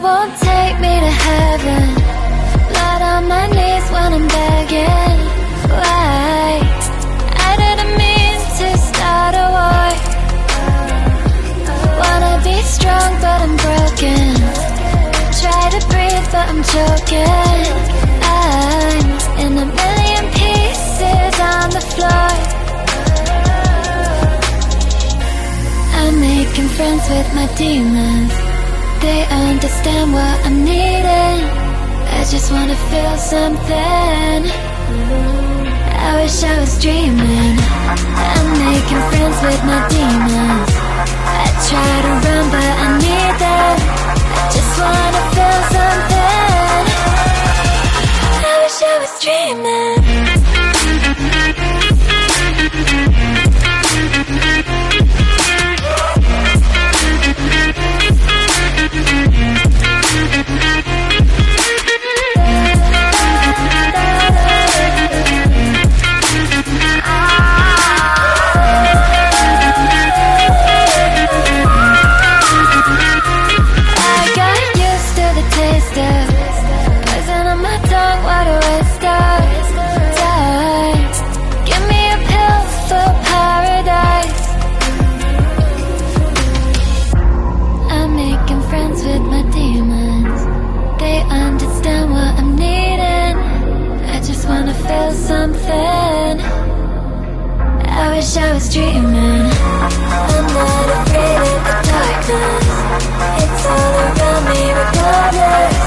won't take me to heaven. Blood on my knees when I'm begging. Why? I didn't mean to start a war. Wanna be strong but I'm broken. Try to breathe but I'm choking. I'm in a million pieces on the floor. I'm making friends with my demons. They understand what I'm needing. I just wanna feel something. I wish I was dreaming. I'm making friends with my demons. I try to run but I need them. I just wanna feel something. I wish I was dreaming. Something. I wish I was dreaming. I'm not afraid of the darkness. It's all around me regardless.